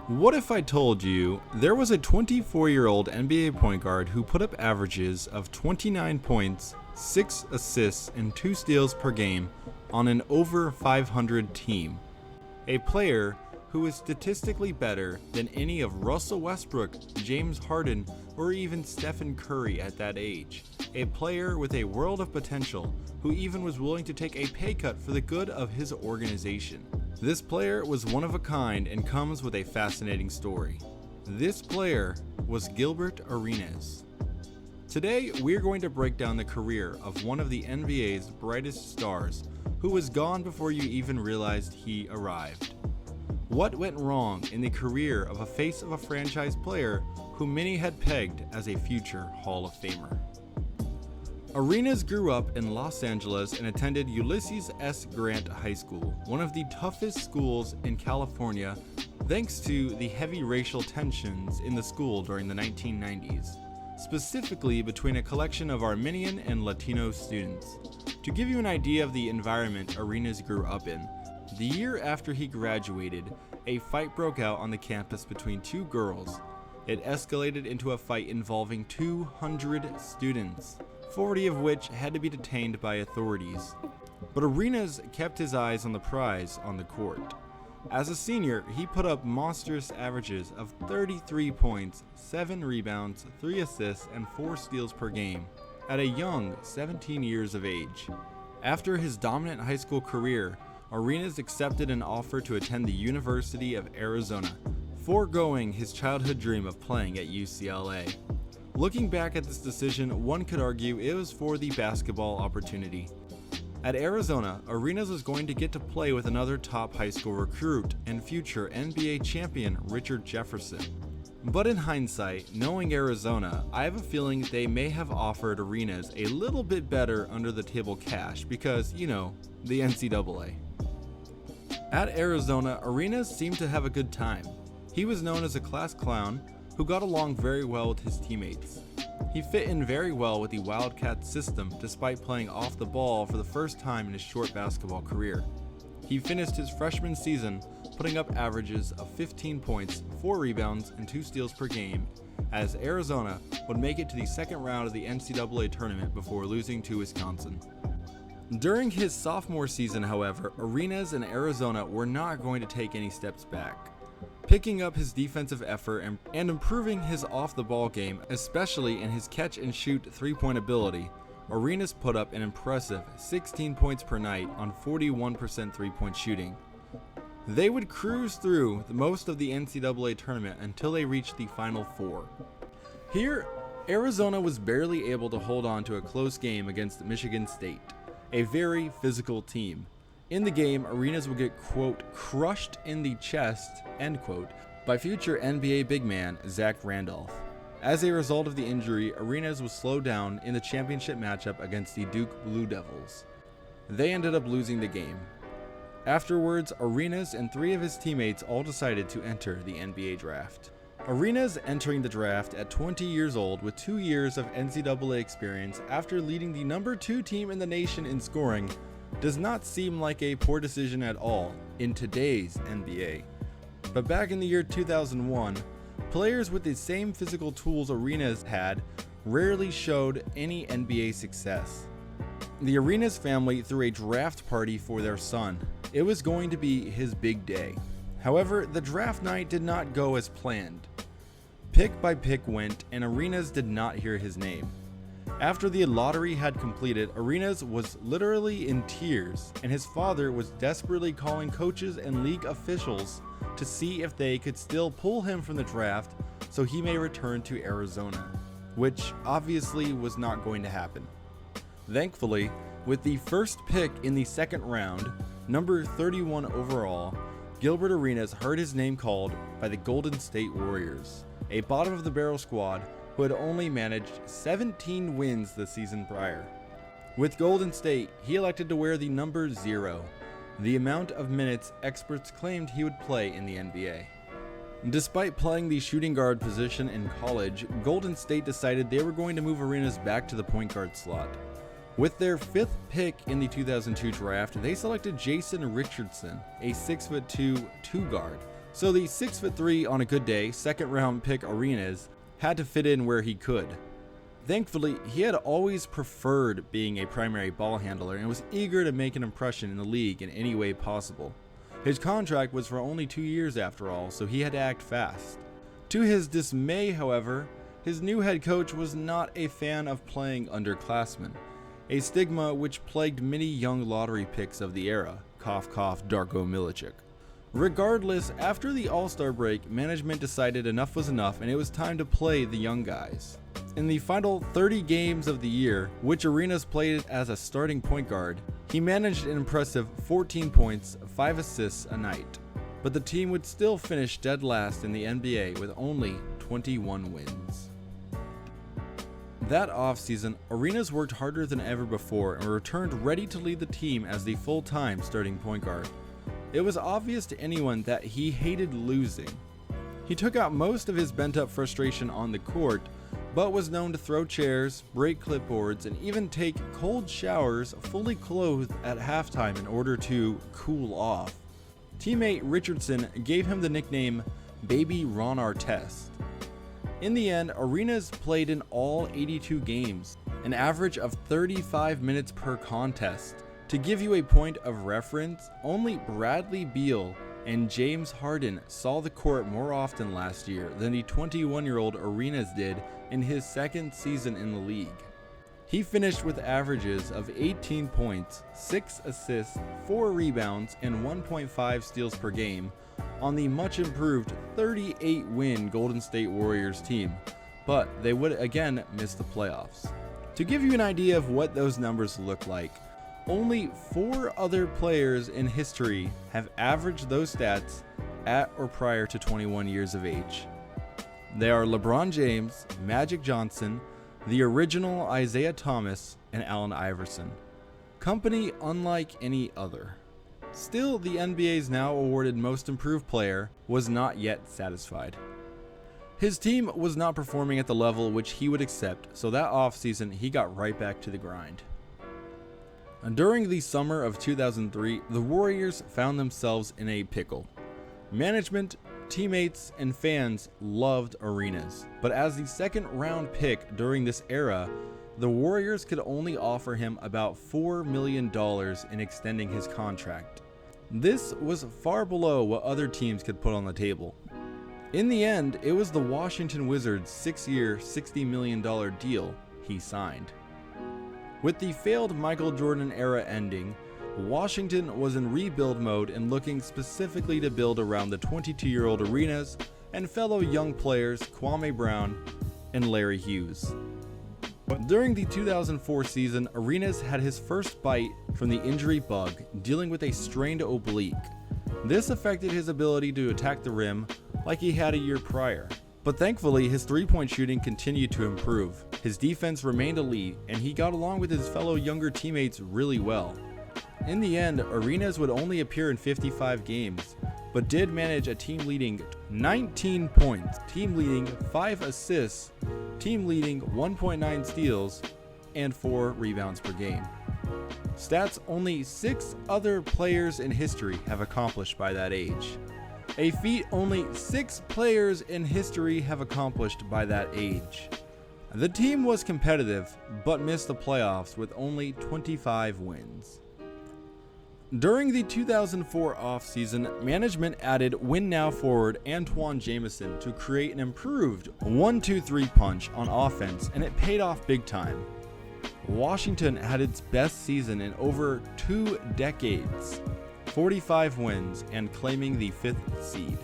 What if I told you there was a 24-year-old NBA point guard who put up averages of 29 points, 6 assists, and 2 steals per game on an over 500 team? A player who is statistically better than any of Russell Westbrook, James Harden, or even Stephen Curry at that age. A player with a world of potential who even was willing to take a pay cut for the good of his organization. This player was one of a kind and comes with a fascinating story. This player was Gilbert Arenas. Today, we're going to break down the career of one of the NBA's brightest stars who was gone before you even realized he arrived. What went wrong in the career of a face of a franchise player who many had pegged as a future Hall of Famer? Arenas grew up in Los Angeles and attended Ulysses S. Grant High School, one of the toughest schools in California, thanks to the heavy racial tensions in the school during the 1990s, specifically between a collection of Armenian and Latino students. To give you an idea of the environment Arenas grew up in, the year after he graduated, a fight broke out on the campus between two girls. It escalated into a fight involving 200 students, 40 of which had to be detained by authorities. But Arenas kept his eyes on the prize on the court. As a senior, he put up monstrous averages of 33 points, 7 rebounds, 3 assists, and 4 steals per game at a young 17 years of age. After his dominant high school career, Arenas accepted an offer to attend the University of Arizona, foregoing his childhood dream of playing at UCLA. Looking back at this decision, one could argue it was for the basketball opportunity. At Arizona, Arenas was going to get to play with another top high school recruit and future NBA champion Richard Jefferson. But in hindsight, knowing Arizona, I have a feeling they may have offered Arenas a little bit better under the table cash because, the NCAA. At Arizona, Arenas seemed to have a good time. He was known as a class clown who got along very well with his teammates. He fit in very well with the Wildcat system despite playing off the ball for the first time in his short basketball career. He finished his freshman season putting up averages of 15 points, 4 rebounds, and 2 steals per game as Arizona would make it to the second round of the NCAA tournament before losing to Wisconsin. During his sophomore season, however, Arenas and Arizona were not going to take any steps back. Picking up his defensive effort and improving his off-the-ball game, especially in his catch-and-shoot three-point ability, Arenas put up an impressive 16 points per night on 41% three-point shooting. They would cruise through most of the NCAA tournament until they reached the Final Four. Here, Arizona was barely able to hold on to a close game against Michigan State, a very physical team. In the game, Arenas would get, quote, crushed in the chest, end quote, by future NBA big man Zach Randolph. As a result of the injury, Arenas was slowed down in the championship matchup against the Duke Blue Devils. They ended up losing the game. Afterwards, Arenas and 3 of his teammates all decided to enter the NBA draft. Arenas entering the draft at 20 years old with 2 years of NCAA experience after leading the number 2 team in the nation in scoring does not seem like a poor decision at all in today's NBA. But back in the year 2001, players with the same physical tools Arenas had rarely showed any NBA success. The Arenas family threw a draft party for their son. It was going to be his big day. However, the draft night did not go as planned. Pick by pick went, and Arenas did not hear his name. After the lottery had completed, Arenas was literally in tears, and his father was desperately calling coaches and league officials to see if they could still pull him from the draft so he may return to Arizona, which obviously was not going to happen. Thankfully, with the first pick in the second round, number 31 overall, Gilbert Arenas heard his name called by the Golden State Warriors, a bottom-of-the-barrel squad who had only managed 17 wins the season prior. With Golden State, he elected to wear the number 0, the amount of minutes experts claimed he would play in the NBA. Despite playing the shooting guard position in college, Golden State decided they were going to move Arenas back to the point guard slot. With their 5th pick in the 2002 draft, they selected Jason Richardson, a 6'2" two guard, So the 6'3" on a good day, second round pick Arenas had to fit in where he could. Thankfully, he had always preferred being a primary ball handler and was eager to make an impression in the league in any way possible. His contract was for only 2 years after all, so he had to act fast. To his dismay, however, his new head coach was not a fan of playing underclassmen, a stigma which plagued many young lottery picks of the era. Cough cough, Darko Milicic. Regardless, after the All-Star break, management decided enough was enough and it was time to play the young guys. In the final 30 games of the year, which Arenas played as a starting point guard, he managed an impressive 14 points, 5 assists a night. But the team would still finish dead last in the NBA with only 21 wins. That offseason, Arenas worked harder than ever before and returned ready to lead the team as the full-time starting point guard. It was obvious to anyone that he hated losing. He took out most of his bent-up frustration on the court, but was known to throw chairs, break clipboards, and even take cold showers fully clothed at halftime in order to cool off. Teammate Richardson gave him the nickname Baby Ron Artest. In the end, Arenas played in all 82 games, an average of 35 minutes per contest. To give you a point of reference, only Bradley Beal and James Harden saw the court more often last year than the 21-year-old Arenas did in his second season in the league. He finished with averages of 18 points, 6 assists, 4 rebounds, and 1.5 steals per game on the much improved 38-win Golden State Warriors team, but they would again miss the playoffs. To give you an idea of what those numbers look like, only 4 other players in history have averaged those stats at or prior to 21 years of age. They are LeBron James, Magic Johnson, the original Isaiah Thomas, and Allen Iverson. Company unlike any other. Still, the NBA's now awarded Most Improved Player was not yet satisfied. His team was not performing at the level which he would accept, so that offseason he got right back to the grind. During the summer of 2003, the Warriors found themselves in a pickle. Management, teammates, and fans loved Arenas, but as the second round pick during this era, the Warriors could only offer him about $4 million in extending his contract. This was far below what other teams could put on the table. In the end, it was the Washington Wizards' 6-year, $60 million deal he signed. With the failed Michael Jordan era ending, Washington was in rebuild mode and looking specifically to build around the 22-year-old Arenas and fellow young players Kwame Brown and Larry Hughes. During the 2004 season, Arenas had his first bite from the injury bug, dealing with a strained oblique. This affected his ability to attack the rim like he had a year prior. But thankfully, his three-point shooting continued to improve. His defense remained elite, and he got along with his fellow younger teammates really well. In the end, Arenas would only appear in 55 games, but did manage a team-leading 19 points, team-leading 5 assists, team-leading 1.9 steals, and 4 rebounds per game. Stats only 6 other players in history have accomplished by that age. A feat only 6 players in history have accomplished by that age. The team was competitive, but missed the playoffs with only 25 wins. During the 2004 offseason, management added win-now forward Antoine Jamison to create an improved 1-2-3 punch on offense, and it paid off big time. Washington had its best season in over 2 decades, 45 wins, and claiming the 5th seed.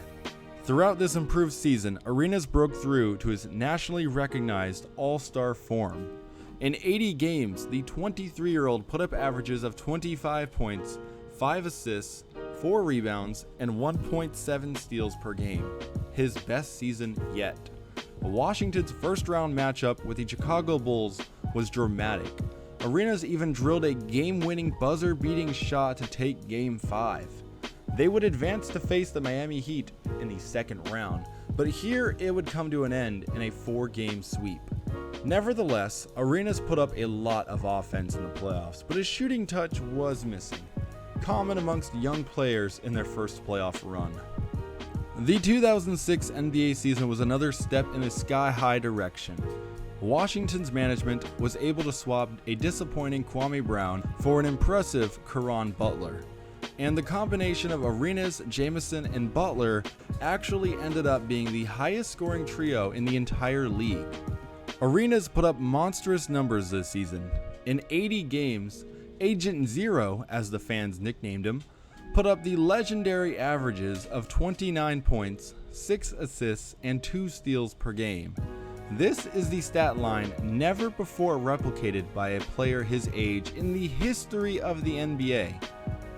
Throughout this improved season, Arenas broke through to his nationally recognized all-star form. In 80 games, the 23-year-old put up averages of 25 points, 5 assists, 4 rebounds, and 1.7 steals per game, his best season yet. Washington's first-round matchup with the Chicago Bulls was dramatic. Arenas even drilled a game-winning buzzer-beating shot to take Game 5. They would advance to face the Miami Heat in the second round, but here it would come to an end in a 4-game sweep. Nevertheless, Arenas put up a lot of offense in the playoffs, but his shooting touch was missing, common amongst young players in their first playoff run. The 2006 NBA season was another step in a sky-high direction. Washington's management was able to swap a disappointing Kwame Brown for an impressive Caron Butler. And the combination of Arenas, Jamison, and Butler actually ended up being the highest scoring trio in the entire league. Arenas put up monstrous numbers this season. In 80 games, Agent Zero, as the fans nicknamed him, put up the legendary averages of 29 points, 6 assists, and 2 steals per game. This is the stat line never before replicated by a player his age in the history of the NBA.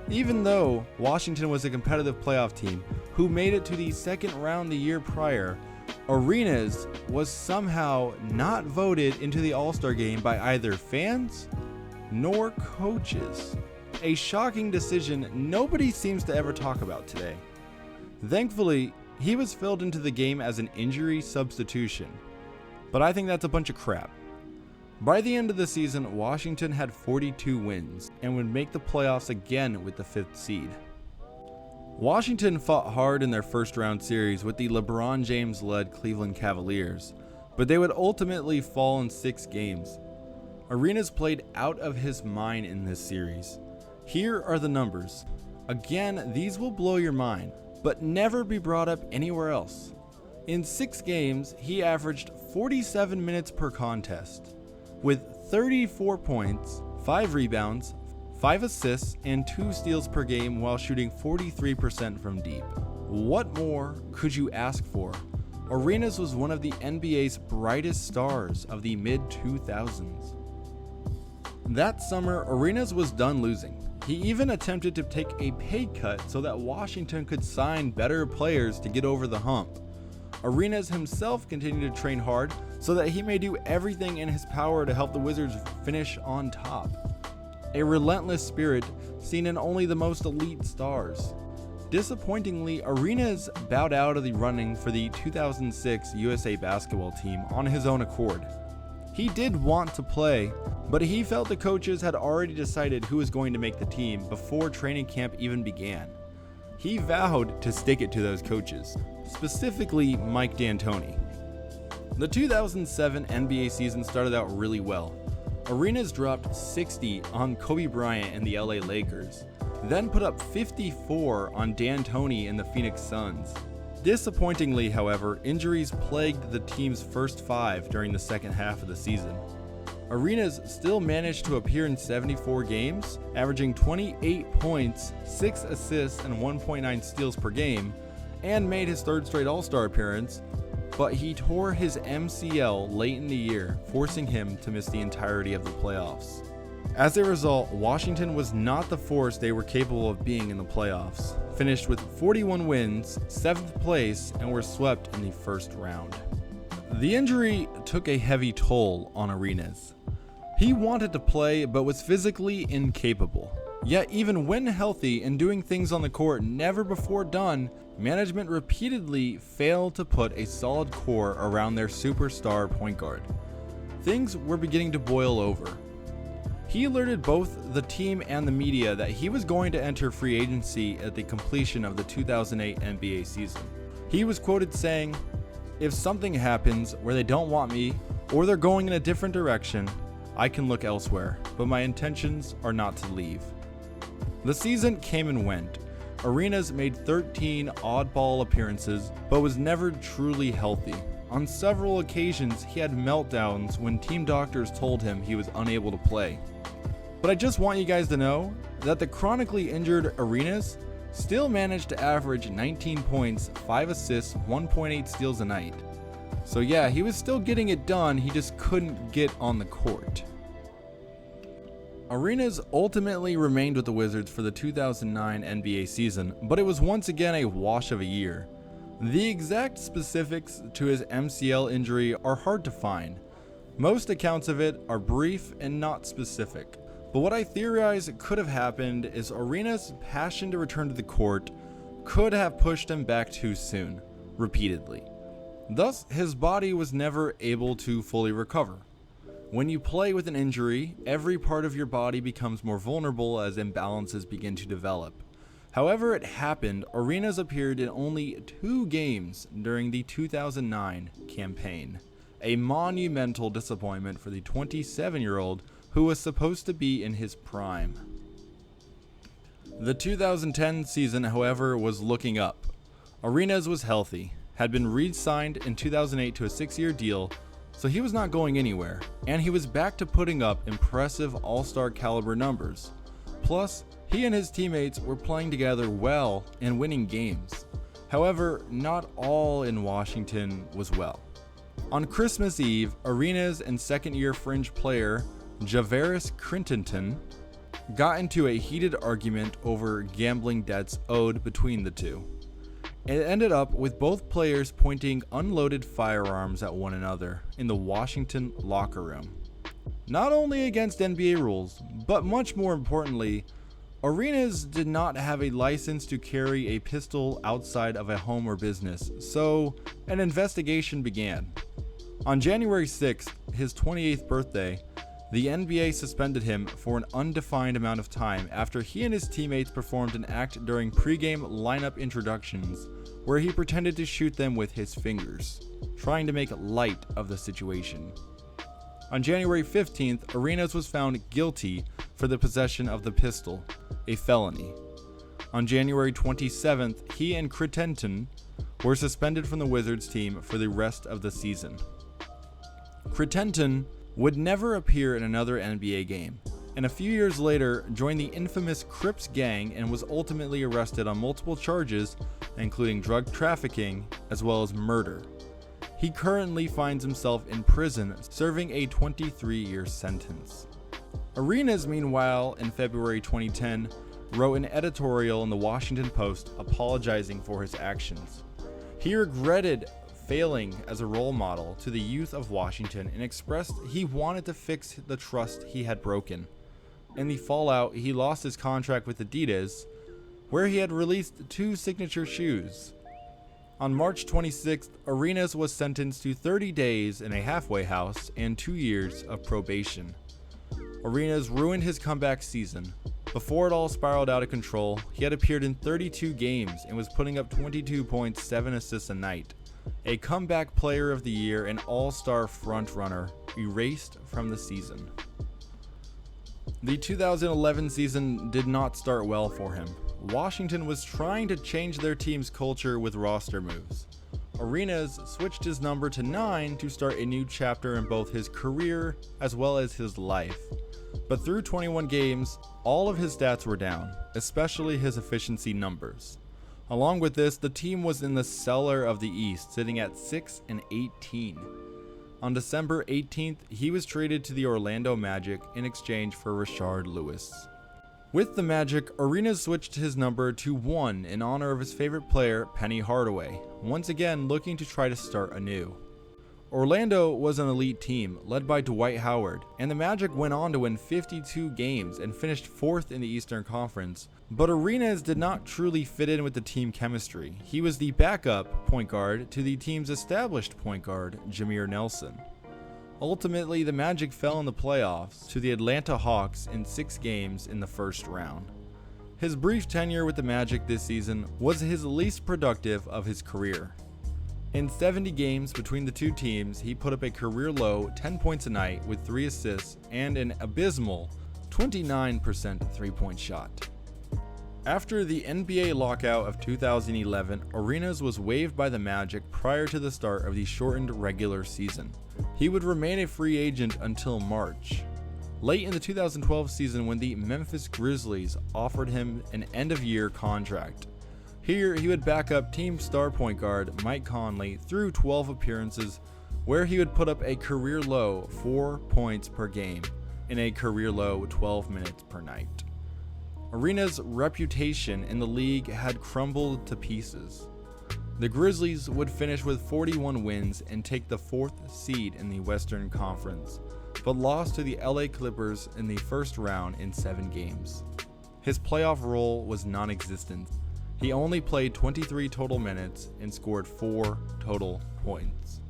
Even though Washington was a competitive playoff team who made it to the second round the year prior, Arenas was somehow not voted into the All-Star game by either fans nor coaches. A shocking decision nobody seems to ever talk about today. Thankfully, he was filled into the game as an injury substitution, but I think that's a bunch of crap. By the end of the season, Washington had 42 wins and would make the playoffs again with the 5th seed. Washington fought hard in their first round series with the LeBron James-led Cleveland Cavaliers, but they would ultimately fall in 6 games. Arenas played out of his mind in this series. Here are the numbers. Again, these will blow your mind, but never be brought up anywhere else. In 6 games, he averaged 47 minutes per contest, with 34 points, 5 rebounds, 5 assists, and 2 steals per game while shooting 43% from deep. What more could you ask for? Arenas was one of the NBA's brightest stars of the mid-2000s. That summer, Arenas was done losing. He even attempted to take a pay cut so that Washington could sign better players to get over the hump. Arenas himself continued to train hard so that he may do everything in his power to help the Wizards finish on top. A relentless spirit seen in only the most elite stars. Disappointingly, Arenas bowed out of the running for the 2006 USA basketball team on his own accord. He did want to play, but he felt the coaches had already decided who was going to make the team before training camp even began. He vowed to stick it to those coaches, specifically Mike D'Antoni. The 2007 NBA season started out really well. Arenas dropped 60 on Kobe Bryant and the LA Lakers, then put up 54 on D'Antoni and the Phoenix Suns. Disappointingly, however, injuries plagued the team's first 5 during the second half of the season. Arenas still managed to appear in 74 games, averaging 28 points, 6 assists, and 1.9 steals per game, and made his 3rd straight All-Star appearance, but he tore his MCL late in the year, forcing him to miss the entirety of the playoffs. As a result, Washington was not the force they were capable of being in the playoffs, finished with 41 wins, 7th place, and were swept in the first round. The injury took a heavy toll on Arenas. He wanted to play but was physically incapable. Yet even when healthy and doing things on the court never before done, management repeatedly failed to put a solid core around their superstar point guard. Things were beginning to boil over. He alerted both the team and the media that he was going to enter free agency at the completion of the 2008 NBA season. He was quoted saying, "If something happens where they don't want me or they're going in a different direction, I can look elsewhere, but my intentions are not to leave." The season came and went. Arenas made 13 oddball appearances, but was never truly healthy. On several occasions, he had meltdowns when team doctors told him he was unable to play. But I just want you guys to know that the chronically injured Arenas still managed to average 19 points, 5 assists, 1.8 steals a night. So yeah, he was still getting it done, he just couldn't get on the court. Arenas ultimately remained with the Wizards for the 2009 NBA season, but it was once again a wash of a year. The exact specifics to his MCL injury are hard to find. Most accounts of it are brief and not specific. But what I theorize could have happened is Arenas' passion to return to the court could have pushed him back too soon, repeatedly. Thus, his body was never able to fully recover. When you play with an injury, every part of your body becomes more vulnerable as imbalances begin to develop. However it happened, Arenas appeared in only 2 games during the 2009 campaign, a monumental disappointment for the 27-year-old who was supposed to be in his prime. The 2010 season, however, was looking up. Arenas was healthy, had been re-signed in 2008 to a 6-year deal, so he was not going anywhere, and he was back to putting up impressive all-star caliber numbers. Plus, he and his teammates were playing together well and winning games. However, not all in Washington was well. On Christmas Eve, Arenas and second-year fringe player Javaris Crittenton got into a heated argument over gambling debts owed between the two. It ended up with both players pointing unloaded firearms at one another in the Washington locker room. Not only against NBA rules, but much more importantly, Arenas did not have a license to carry a pistol outside of a home or business, so an investigation began. On January 6th, his 28th birthday, the NBA suspended him for an undefined amount of time after he and his teammates performed an act during pregame lineup introductions where he pretended to shoot them with his fingers, trying to make light of the situation. On January 15th, Arenas was found guilty for the possession of the pistol, a felony. On January 27th, he and Crittenton were suspended from the Wizards team for the rest of the season. Crittenton would never appear in another NBA game, and a few years later joined the infamous Crips gang and was ultimately arrested on multiple charges, including drug trafficking as well as murder. He currently finds himself in prison serving a 23-year sentence. Arenas, meanwhile, in February 2010, wrote an editorial in the Washington Post apologizing for his actions. He regretted failing as a role model to the youth of Washington and expressed he wanted to fix the trust he had broken. In the fallout, he lost his contract with Adidas, where he had released 2 signature shoes. On March 26th, Arenas was sentenced to 30 days in a halfway house and 2 years of probation. Arenas ruined his comeback season. Before it all spiraled out of control, he had appeared in 32 games and was putting up 22.7 assists a night. A comeback player of the year and all-star frontrunner erased from the season. The 2011 season did not start well for him. Washington was trying to change their team's culture with roster moves. Arenas switched his number to 9 to start a new chapter in both his career as well as his life. But through 21 games, all of his stats were down, especially his efficiency numbers. Along with this, the team was in the cellar of the East, sitting at 6-18. On December 18th, he was traded to the Orlando Magic in exchange for Rashard Lewis. With the Magic, Arenas switched his number to 1 in honor of his favorite player, Penny Hardaway, once again looking to try to start anew. Orlando was an elite team led by Dwight Howard, and the Magic went on to win 52 games and finished 4th in the Eastern Conference, but Arenas did not truly fit in with the team chemistry. He was the backup point guard to the team's established point guard, Jameer Nelson. Ultimately, the Magic fell in the playoffs to the Atlanta Hawks in 6 games in the first round. His brief tenure with the Magic this season was his least productive of his career. In 70 games between the two teams, he put up a career-low 10 points a night with 3 assists and an abysmal 29% three-point shot. After the NBA lockout of 2011, Arenas was waived by the Magic prior to the start of the shortened regular season. He would remain a free agent until March. Late in the 2012 season, when the Memphis Grizzlies offered him an end-of-year contract. Here, he would back up team star point guard Mike Conley through 12 appearances, where he would put up a career-low 4 points per game in a career-low 12 minutes per night. Arenas' reputation in the league had crumbled to pieces. The Grizzlies would finish with 41 wins and take the 4th seed in the Western Conference, but lost to the LA Clippers in the first round in 7 games. His playoff role was non-existent. He only played 23 total minutes and scored 4 total points.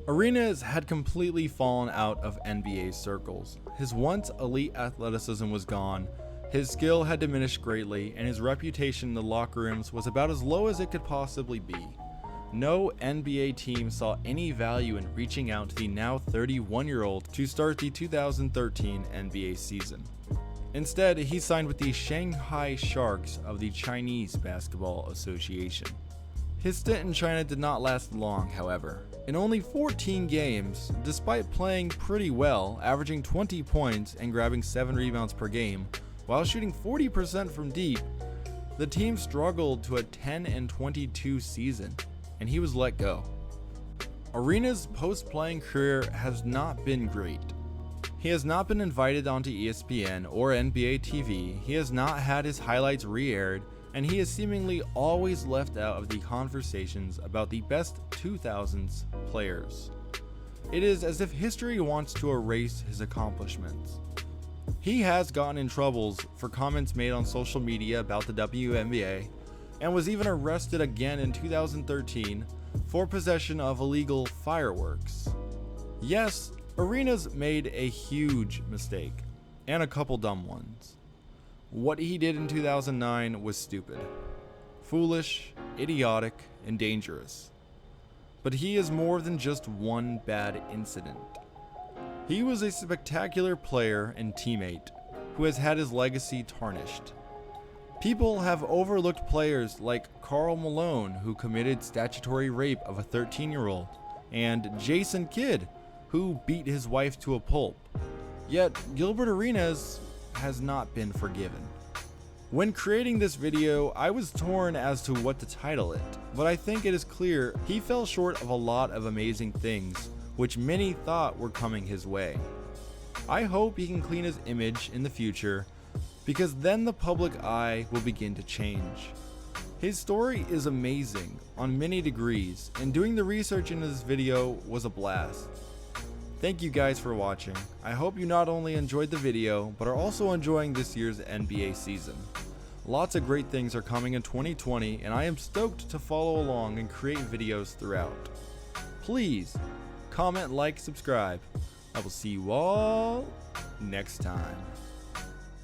Arenas had completely fallen out of NBA circles. His once elite athleticism was gone, His skill had diminished greatly, and his reputation in the locker rooms was about as low as it could possibly be. No NBA team saw any value in reaching out to the now 31-year-old to start the 2013 NBA season. Instead, he signed with the Shanghai Sharks of the Chinese Basketball Association. His stint in China did not last long, however. In only 14 games, despite playing pretty well, averaging 20 points and grabbing 7 rebounds per game, while shooting 40% from deep, the team struggled to a 10-22 season, and he was let go. Arenas' post-playing career has not been great. He has not been invited onto ESPN or NBA TV, he has not had his highlights re-aired, and he is seemingly always left out of the conversations about the best 2000s players. It is as if history wants to erase his accomplishments. He has gotten in troubles for comments made on social media about the WNBA, and was even arrested again in 2013 for possession of illegal fireworks. Yes, Arenas made a huge mistake, and a couple dumb ones. What he did in 2009 was stupid, foolish, idiotic, and dangerous. But he is more than just one bad incident. He was a spectacular player and teammate who has had his legacy tarnished. People have overlooked players like Karl Malone, who committed statutory rape of a 13-year-old, and Jason Kidd, who beat his wife to a pulp. Yet Gilbert Arenas has not been forgiven. When creating this video, I was torn as to what to title it, but I think it is clear he fell short of a lot of amazing things, which many thought were coming his way. I hope he can clean his image in the future, because then the public eye will begin to change. His story is amazing on many degrees, and doing the research in this video was a blast. Thank you guys for watching. I hope you not only enjoyed the video, but are also enjoying this year's NBA season. Lots of great things are coming in 2020, and I am stoked to follow along and create videos throughout. Please, comment, like, subscribe. I will see you all next time.